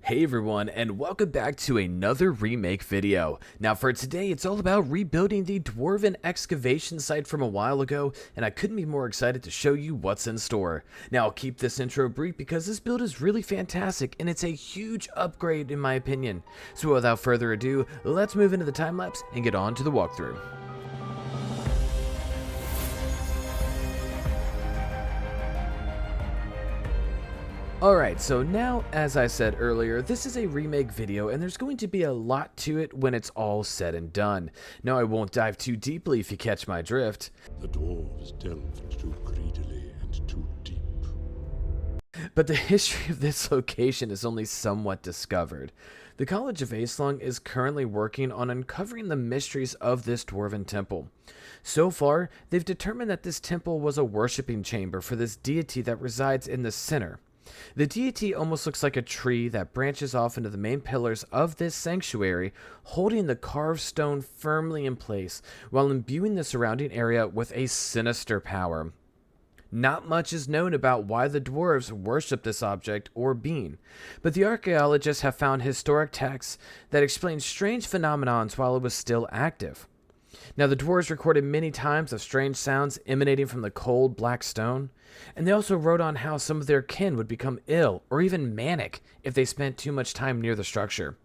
Hey everyone, and welcome back to another remake video. Now for today, it's all about rebuilding the Dwarven Excavation site from a while ago, and I couldn't be more excited to show you what's in store. Now I'll keep this intro brief because this build is really fantastic, and it's a huge upgrade in my opinion. So without further ado, let's move into the time-lapse and get on to the walkthrough. Alright, so now, as I said earlier, this is a remake video and there's going to be a lot to it when it's all said and done. Now I won't dive too deeply if you catch my drift. The dwarves delved too greedily and too deep. But the history of this location is only somewhat discovered. The College of Acelong is currently working on uncovering the mysteries of this dwarven temple. So far, they've determined that this temple was a worshipping chamber for this deity that resides in the center. The deity almost looks like a tree that branches off into the main pillars of this sanctuary, holding the carved stone firmly in place while imbuing the surrounding area with a sinister power. Not much is known about why the dwarves worship this object or being, but the archaeologists have found historic texts that explain strange phenomena while it was still active. Now, the dwarves recorded many times of strange sounds emanating from the cold black stone, and they also wrote on how some of their kin would become ill or even manic if they spent too much time near the structure.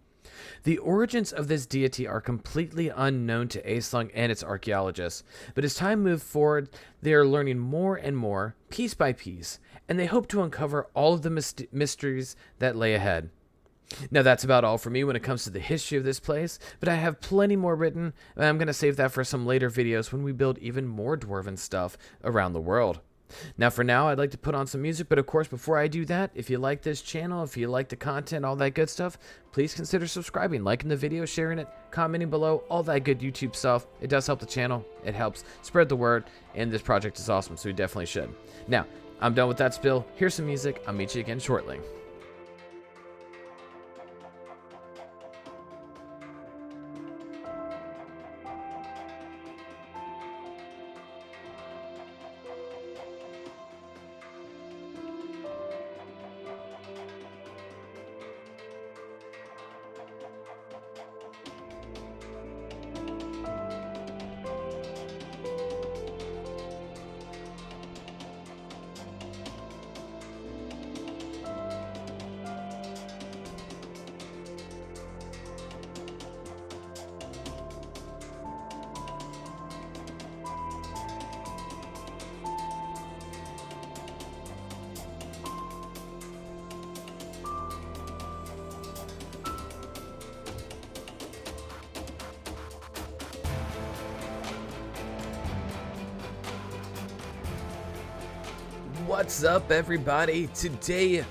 The origins of this deity are completely unknown to Acelong and its archaeologists, but as time moved forward, they are learning more and more, piece by piece, and they hope to uncover all of the mysteries that lay ahead. Now that's about all for me when it comes to the history of this place, but I have plenty more written, and I'm going to save that for some later videos when we build even more dwarven stuff around the world. Now for now, I'd like to put on some music, but of course before I do that, if you like this channel, if you like the content, all that good stuff, please consider subscribing, liking the video, sharing it, commenting below, all that good YouTube stuff. It does help the channel, it helps spread the word, and this project is awesome, so you definitely should. Now, I'm done with that spill, here's some music, I'll meet you again shortly. What's up everybody? Today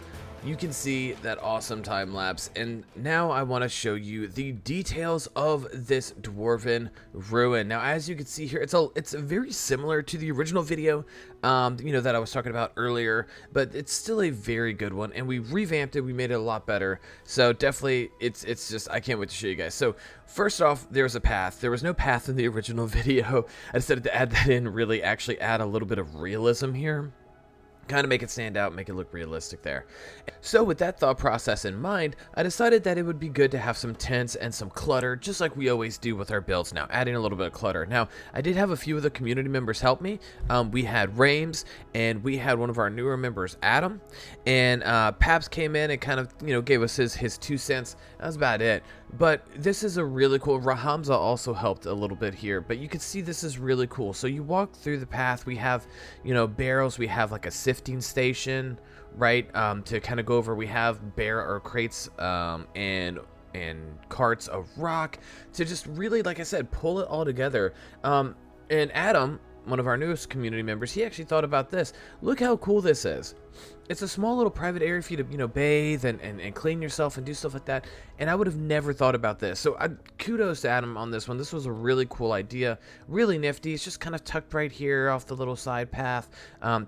you can see that awesome time lapse, and now I want to show you the details of this dwarven ruin. Now as you can see here, it's very similar to the original video that I was talking about earlier, but it's still a very good one, and we revamped it, we made it a lot better. So definitely it's just, I can't wait to show you guys. So first off, there's a path. There was no path in the original video. I decided to add that in, really actually add a little bit of realism here. Kind of make it stand out, make it look realistic there. So with that thought process in mind, I decided that it would be good to have some tents and some clutter, just like we always do with our builds now, adding a little bit of clutter. Now, I did have a few of the community members help me. We had Rames, and we had one of our newer members, Adam, and Paps came in and kind of, gave us his 2 cents. That was about it. But this is a really cool, Rahamza also helped a little bit here, but you can see this is really cool. So you walk through the path, we have, barrels, we have like a sifting station, right, to kind of go over. We have crates and carts of rock to just really, like I said, pull it all together. And Adam, one of our newest community members, he actually thought about this. Look how cool this is. It's a small little private area for you to, bathe and clean yourself and do stuff like that. And I would have never thought about this. So kudos to Adam on this one. This was a really cool idea. Really nifty. It's just kind of tucked right here off the little side path.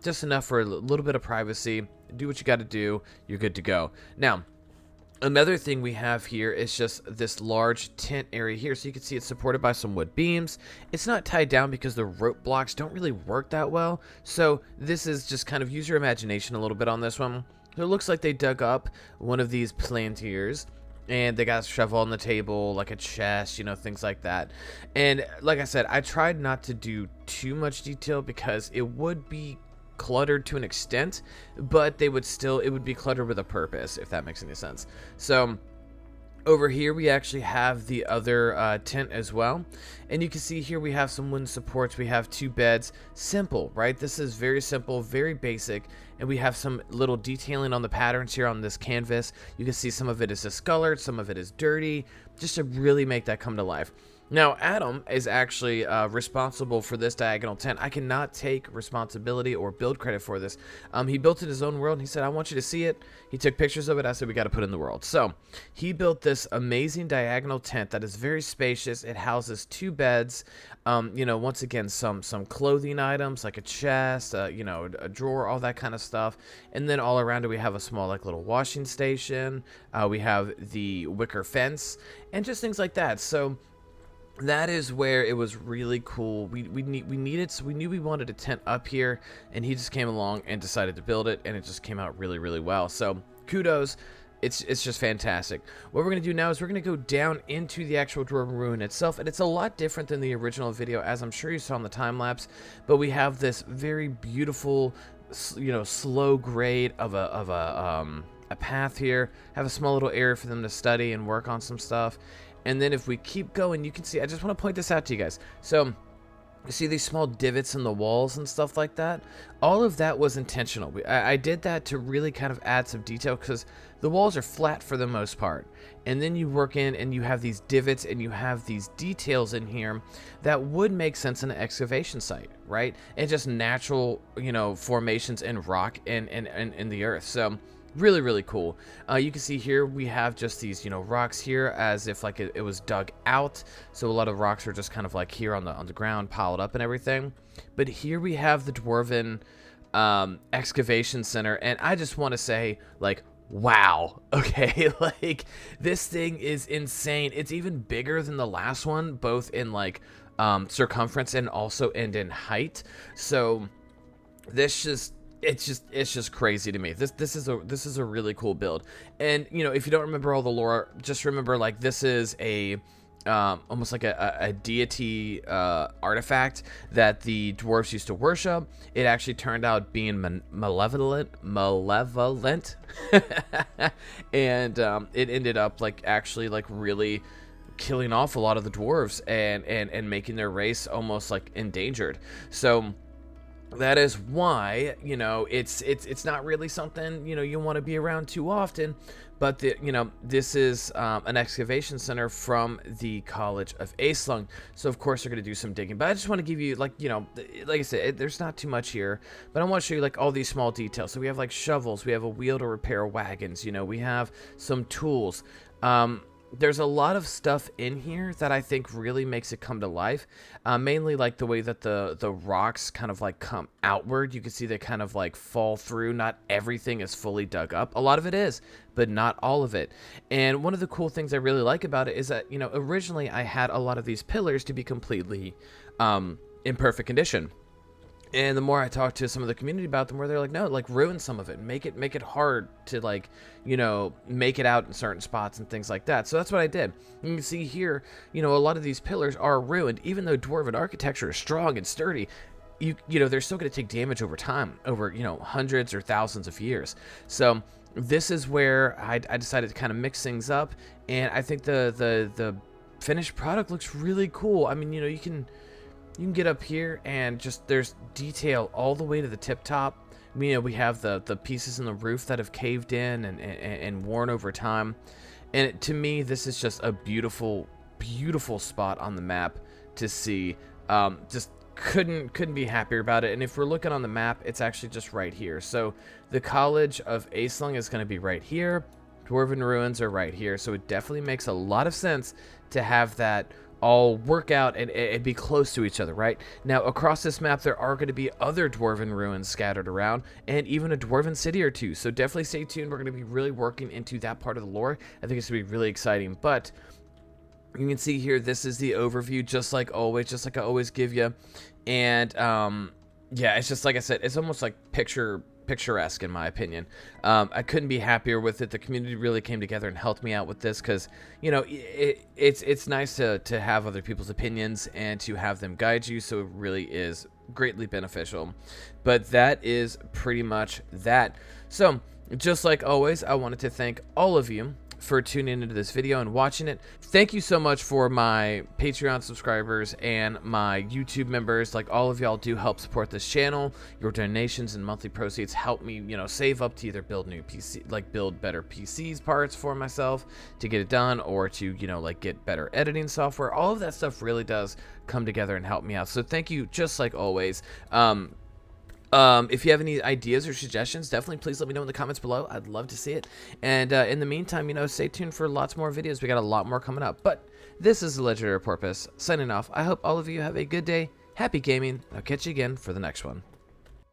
Just enough for a little bit of privacy. Do what you got to do. You're good to go. Now, Another thing we have here is just this large tent area here. So you can see it's supported by some wood beams. It's not tied down because the rope blocks don't really work that well. So this is just kind of use your imagination a little bit on this one. So it looks like they dug up one of these plantiers, and they got a shovel on the table, like a chest, you know, things like that. And like I said, I tried not to do too much detail because it would be cluttered to an extent, but it would be cluttered with a purpose, if that makes any sense. So over here we actually have the other tent as well, and you can see here we have some wooden supports, we have 2 beds. Simple, right? This is very simple, very basic, and we have some little detailing on the patterns here on this canvas. You can see some of it is discolored, some of it is dirty, just to really make that come to life. Now, Adam is actually responsible for this diagonal tent. I cannot take responsibility or build credit for this. He built it in his own world. He said, I want you to see it. He took pictures of it. I said, we got to put it in the world. So he built this amazing diagonal tent that is very spacious. It houses 2 beds. You know, once again, some clothing items like a chest, you know, a drawer, all that kind of stuff. And then all around it, we have a small, like, little washing station. We have the wicker fence and just things like that. So that is where it was really cool. We knew we wanted a tent up here, and he just came along and decided to build it, and it just came out really, really well. So kudos. It's just fantastic. What we're going to do now is we're going to go down into the actual Dwarven ruin itself, and it's a lot different than the original video, as I'm sure you saw in the time lapse. But we have this very beautiful, you know, slow grade of a path here. Have a small little area for them to study and work on some stuff. And then if we keep going, you can see, I just want to point this out to you guys. So you see these small divots in the walls and stuff like that? All of that was intentional. I did that to really kind of add some detail, because the walls are flat for the most part. And then you work in and you have these divots and you have these details in here that would make sense in an excavation site, right? And just natural, you know, formations in rock and in the earth. So really, really cool. You can see here we have just these, you know, rocks here as if like it was dug out. So a lot of rocks are just kind of like here on the ground, piled up and everything. But here we have the Dwarven Excavation Center, and I just want to say, like, wow. Okay, like, this thing is insane. It's even bigger than the last one, both in like circumference and also in height. So this just it's just crazy to me. This is a really cool build. And you know, if you don't remember all the lore, just remember, like, this is a almost like a deity artifact that the dwarves used to worship. It actually turned out being malevolent and it ended up like actually like really killing off a lot of the dwarves and making their race almost like endangered. So that is why, you know, it's not really something, you know, you want to be around too often. But you know, this is an excavation center from the College of Aeslung, so of course they're going to do some digging. But I just want to give you, like, you know, like I said, there's not too much here, but I want to show you like all these small details. So we have like shovels, we have a wheel to repair wagons, you know, we have some tools. There's a lot of stuff in here that I think really makes it come to life. Mainly like the way that the rocks kind of like come outward. You can see they kind of like fall through. Not everything is fully dug up. A lot of it is, but not all of it. And one of the cool things I really like about it is that, you know, originally I had a lot of these pillars to be completely in perfect condition. And the more I talk to some of the community about them, where they're like, no, like, ruin some of it, make it hard to, like, you know, make it out in certain spots and things like that. So that's what I did. You can see here, you know, a lot of these pillars are ruined, even though Dwarven architecture is strong and sturdy. You know, they're still going to take damage over time, over, you know, hundreds or thousands of years. So this is where I decided to kind of mix things up, and I think the finished product looks really cool. I mean, you know, you can get up here and just there's detail all the way to the tip top. You know, we have the pieces in the roof that have caved in and worn over time. And to me, this is just a beautiful, beautiful spot on the map to see. Just couldn't be happier about it. And if we're looking on the map, it's actually just right here. So the College of Aeslung is going to be right here. Dwarven ruins are right here. So it definitely makes a lot of sense to have that all work out and be close to each other, right? Now, across this map, there are going to be other Dwarven ruins scattered around, and even a Dwarven city or two. So definitely stay tuned. We're going to be really working into that part of the lore. I think it's going to be really exciting. But you can see here, this is the overview, just like always, just like I always give you. And yeah, it's just like I said, it's almost like picture picturesque in my opinion. I couldn't be happier with it. The community really came together and helped me out with this because, you know, it's nice to have other people's opinions and to have them guide you, so it really is greatly beneficial. But that is pretty much that. So just like always, I wanted to thank all of you for tuning into this video and watching it. Thank you so much for my Patreon subscribers and my YouTube members. Like, all of y'all do help support this channel. Your donations and monthly proceeds help me, you know, save up to either build new PC, like build better PCs parts for myself to get it done, or to, you know, like get better editing software. All of that stuff really does come together and help me out. So thank you, just like always. If you have any ideas or suggestions, definitely please let me know in the comments below. I'd love to see it. And in the meantime, you know, stay tuned for lots more videos. We got a lot more coming up. But this is the Legendary Porpoise signing off. I hope all of you have a good day. Happy gaming. I'll catch you again for the next one.